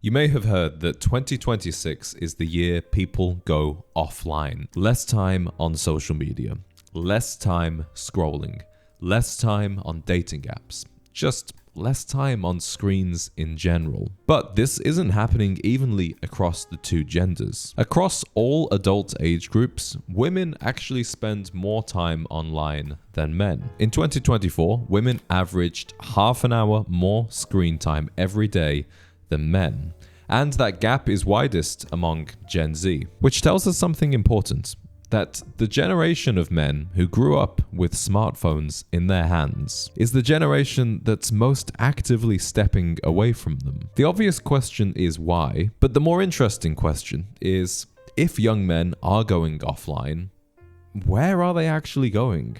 You may have heard that 2026 is the year people go offline. Less time on social media, less time scrolling, less time on dating apps, just less time on screens in general. But this isn't happening evenly across the two genders. Across all adult age groups, women actually spend more time online than men. In 2024, women averaged half an hour more screen time every day than men. And that gap is widest among Gen Z, which tells us something important, that the generation of men who grew up with smartphones in their hands is the generation that's most actively stepping away from them. The obvious question is why, but the more interesting question is, if young men are going offline, where are they actually going?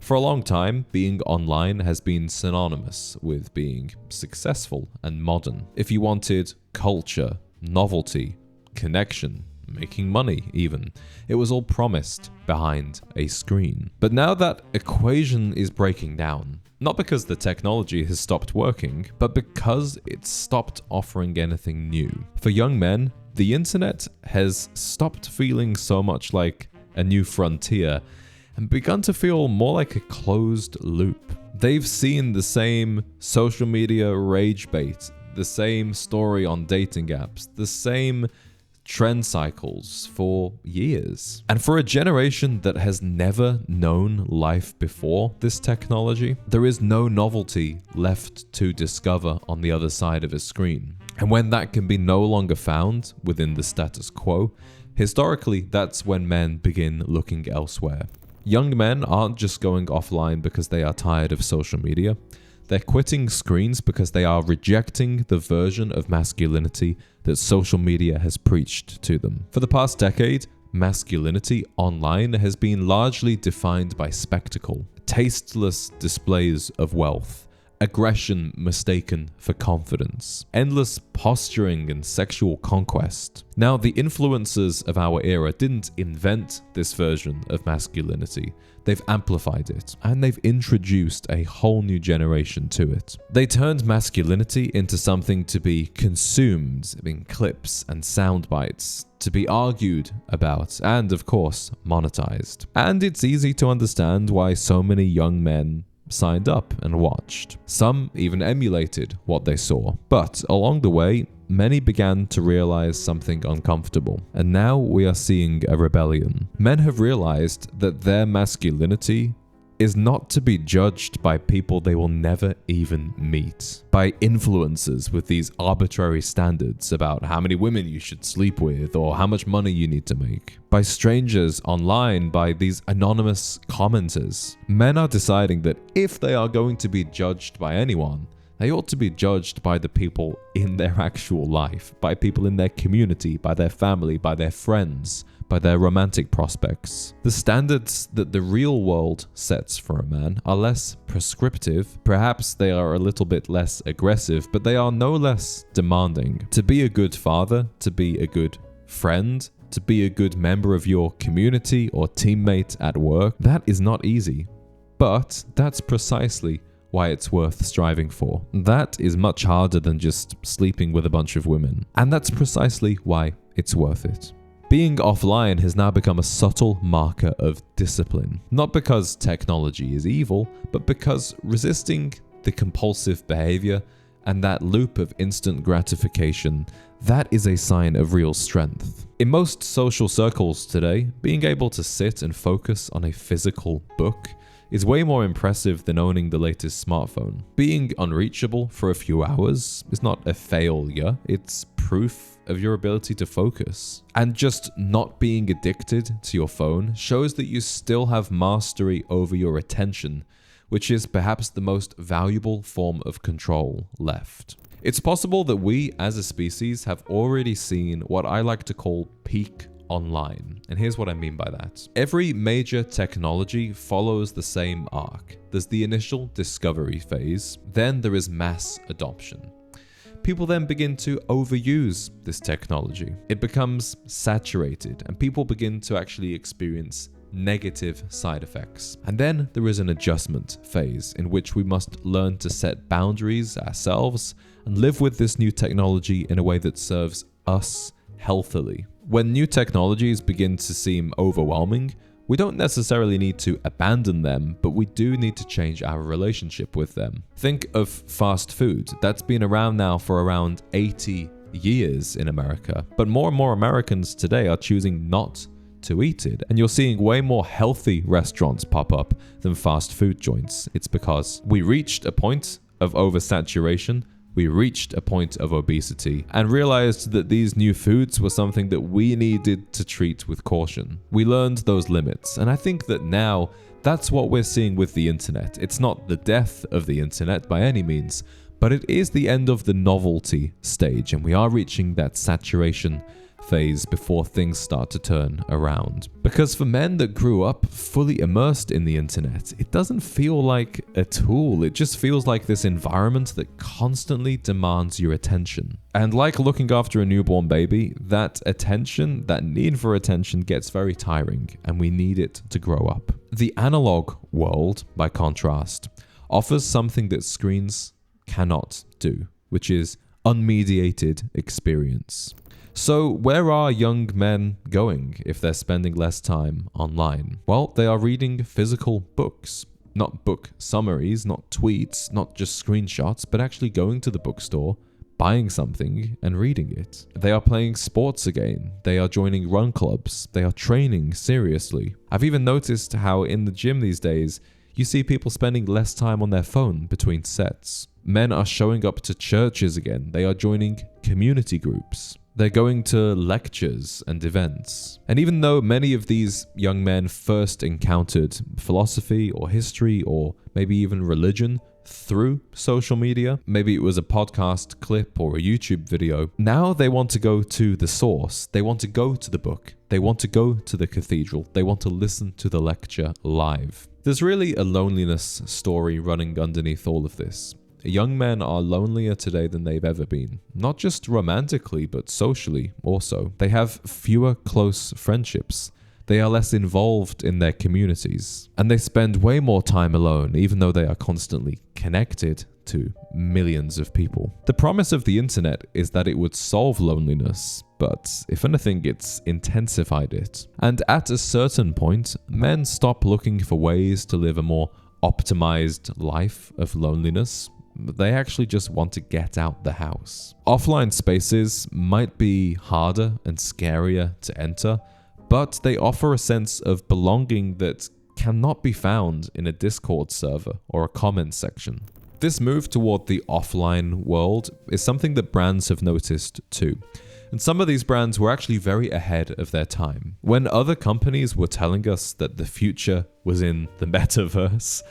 For a long time, being online has been synonymous with being successful and modern. If you wanted culture, novelty, connection, making money even, it was all promised behind a screen. But now that equation is breaking down, not because the technology has stopped working, but because it's stopped offering anything new. For young men, the internet has stopped feeling so much like a new frontier and begun to feel more like a closed loop. They've seen the same social media rage bait, the same story on dating apps, the same trend cycles for years. And for a generation that has never known life before this technology, there is no novelty left to discover on the other side of a screen. And when that can be no longer found within the status quo, historically, that's when men begin looking elsewhere. Young men aren't just going offline because they are tired of social media. They're quitting screens because they are rejecting the version of masculinity that social media has preached to them. For the past decade, masculinity online has been largely defined by spectacle, tasteless displays of wealth, aggression mistaken for confidence, endless posturing and sexual conquest. Now, the influencers of our era didn't invent this version of masculinity. They've amplified it, and they've introduced a whole new generation to it. They turned masculinity into something to be consumed in clips and sound bites, to be argued about, and of course, monetized. And it's easy to understand why so many young men signed up and watched. Some even emulated what they saw. But along the way, many began to realize something uncomfortable. And now we are seeing a rebellion. Men have realized that their masculinity is not to be judged by people they will never even meet, by influencers with these arbitrary standards about how many women you should sleep with or how much money you need to make, by strangers online, by these anonymous commenters. Men are deciding that if they are going to be judged by anyone, they ought to be judged by the people in their actual life, by people in their community, by their family, by their friends, by their romantic prospects. The standards that the real world sets for a man are less prescriptive. Perhaps they are a little bit less aggressive, but they are no less demanding. To be a good father, to be a good friend, to be a good member of your community or teammate at work, that is not easy. But that's precisely why it's worth striving for. That is much harder than just sleeping with a bunch of women. And that's precisely why it's worth it. Being offline has now become a subtle marker of discipline. Not because technology is evil, but because resisting the compulsive behavior and that loop of instant gratification, that is a sign of real strength. In most social circles today, being able to sit and focus on a physical book is way more impressive than owning the latest smartphone. Being unreachable for a few hours is not a failure, it's proof of your ability to focus. And just not being addicted to your phone shows that you still have mastery over your attention, which is perhaps the most valuable form of control left. It's possible that we as a species have already seen what I like to call peak online. And here's what I mean by that. Every major technology follows the same arc. There's the initial discovery phase, then there is mass adoption. People then begin to overuse this technology. It becomes saturated and people begin to actually experience negative side effects. And then there is an adjustment phase in which we must learn to set boundaries ourselves and live with this new technology in a way that serves us healthily. When new technologies begin to seem overwhelming, we don't necessarily need to abandon them, but we do need to change our relationship with them. Think of fast food. That's been around now for around 80 years in America. But more and more Americans today are choosing not to eat it. And you're seeing way more healthy restaurants pop up than fast food joints. It's because we reached a point of oversaturation. We reached a point of obesity and realized that these new foods were something that we needed to treat with caution. We learned those limits, and I think that now that's what we're seeing with the internet. It's not the death of the internet by any means, but it is the end of the novelty stage, and we are reaching that saturation phase before things start to turn around. Because for men that grew up fully immersed in the internet, it doesn't feel like a tool. It just feels like this environment that constantly demands your attention. And like looking after a newborn baby, that attention, that need for attention gets very tiring, and we need it to grow up. The analog world, by contrast, offers something that screens cannot do, which is unmediated experience. So where are young men going if they're spending less time online? Well, they are reading physical books. Not book summaries, not tweets, not just screenshots, but actually going to the bookstore, buying something and reading it. They are playing sports again. They are joining run clubs. They are training seriously. I've even noticed how in the gym these days, you see people spending less time on their phone between sets. Men are showing up to churches again. They are joining community groups. They're going to lectures and events. And even though many of these young men first encountered philosophy or history or maybe even religion through social media, maybe it was a podcast clip or a YouTube video, now they want to go to the source. They want to go to the book. They want to go to the cathedral. They want to listen to the lecture live. There's really a loneliness story running underneath all of this. Young men are lonelier today than they've ever been. Not just romantically, but socially also. They have fewer close friendships. They are less involved in their communities. And they spend way more time alone, even though they are constantly connected to millions of people. The promise of the internet is that it would solve loneliness, but if anything, it's intensified it. And at a certain point, men stop looking for ways to live a more optimized life of loneliness. They actually just want to get out the house. Offline spaces might be harder and scarier to enter, but they offer a sense of belonging that cannot be found in a Discord server or a comment section. This move toward the offline world is something that brands have noticed too. And some of these brands were actually very ahead of their time. When other companies were telling us that the future was in the metaverse,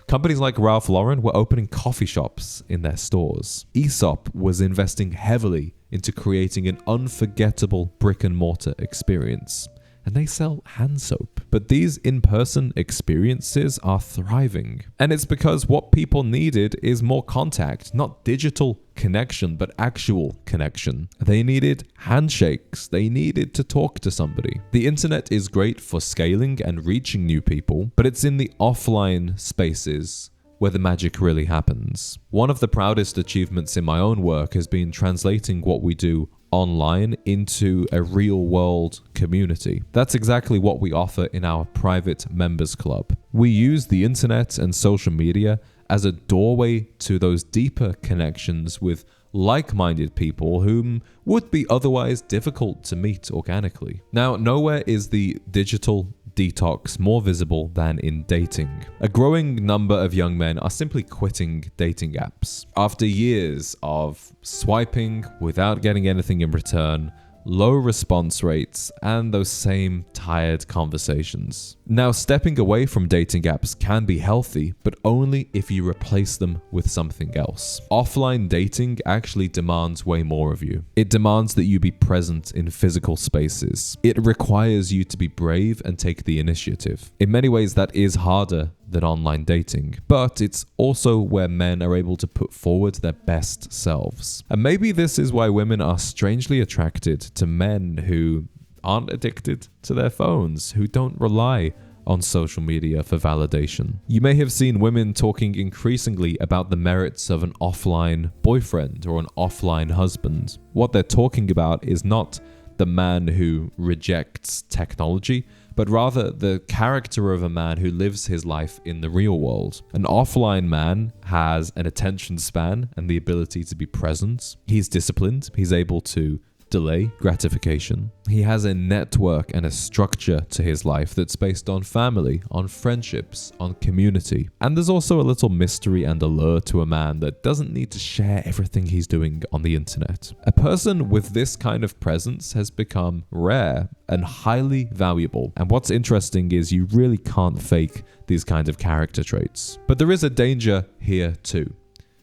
companies like Ralph Lauren were opening coffee shops in their stores. Aesop was investing heavily into creating an unforgettable brick and mortar experience. And they sell hand soap. But these in-person experiences are thriving. And it's because what people needed is more contact, not digital connection, but actual connection. They needed handshakes. They needed to talk to somebody. The internet is great for scaling and reaching new people, but it's in the offline spaces where the magic really happens. One of the proudest achievements in my own work has been translating what we do online into a real-world community. That's exactly what we offer in our private members club. We use the internet and social media as a doorway to those deeper connections with like-minded people whom would be otherwise difficult to meet organically. Now, nowhere is the digital detox more visible than in dating. A growing number of young men are simply quitting dating apps. After years of swiping without getting anything in return, low response rates, and those same tired conversations. Now, stepping away from dating apps can be healthy, but only if you replace them with something else. Offline dating actually demands way more of you. It demands that you be present in physical spaces. It requires you to be brave and take the initiative. In many ways, that is harder than online dating, but it's also where men are able to put forward their best selves. And maybe this is why women are strangely attracted to men who aren't addicted to their phones, who don't rely on social media for validation. You may have seen women talking increasingly about the merits of an offline boyfriend or an offline husband. What they're talking about is not the man who rejects technology, but rather the character of a man who lives his life in the real world. An offline man has an attention span and the ability to be present. He's disciplined. He's able to delay gratification. He has a network and a structure to his life that's based on family, on friendships, on community. And there's also a little mystery and allure to a man that doesn't need to share everything he's doing on the internet. A person with this kind of presence has become rare and highly valuable. And what's interesting is you really can't fake these kinds of character traits. But there is a danger here too.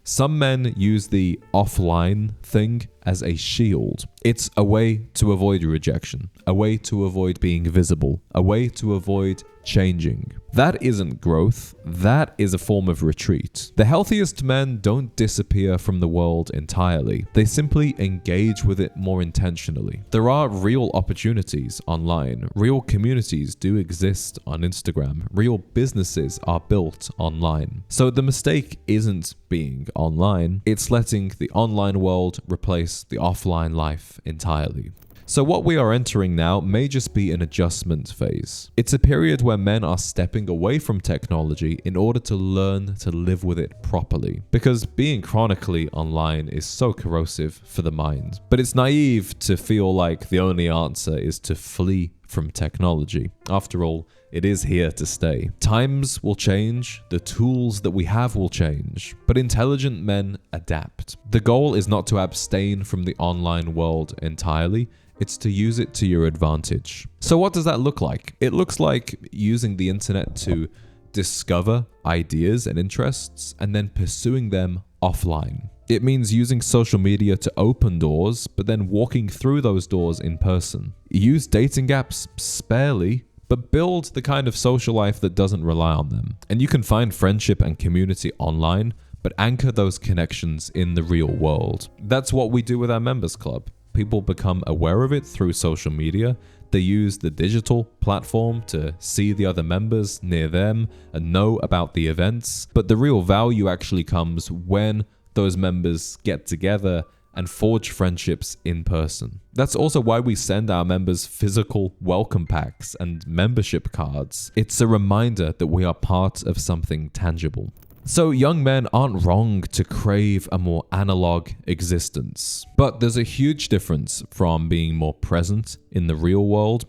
Some men use the offline thing as a shield. It's a way to avoid rejection, a way to avoid being visible, a way to avoid changing. That isn't growth, that is a form of retreat. The healthiest men don't disappear from the world entirely. They simply engage with it more intentionally. There are real opportunities online. Real communities do exist on Instagram. Real businesses are built online. So the mistake isn't being online, it's letting the online world replace the offline life entirely. So what we are entering now may just be an adjustment phase. It's a period where men are stepping away from technology in order to learn to live with it properly. Because being chronically online is so corrosive for the mind. But it's naive to feel like the only answer is to flee from technology. After all, it is here to stay. Times will change, the tools that we have will change, but intelligent men adapt. The goal is not to abstain from the online world entirely, it's to use it to your advantage. So what does that look like? It looks like using the internet to discover ideas and interests and then pursuing them offline. It means using social media to open doors, but then walking through those doors in person. Use dating apps sparely, but build the kind of social life that doesn't rely on them. And you can find friendship and community online, but anchor those connections in the real world. That's what we do with our members club. People become aware of it through social media. They use the digital platform to see the other members near them and know about the events. But the real value actually comes when those members get together and forge friendships in person. That's also why we send our members physical welcome packs and membership cards. It's a reminder that we are part of something tangible. So young men aren't wrong to crave a more analog existence. But there's a huge difference from being more present in the real world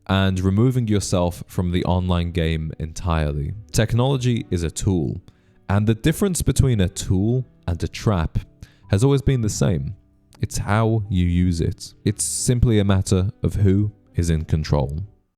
and removing yourself from the online game entirely. Technology is a tool, and the difference between a tool and a trap has always been the same. It's how you use it. It's simply a matter of who is in control.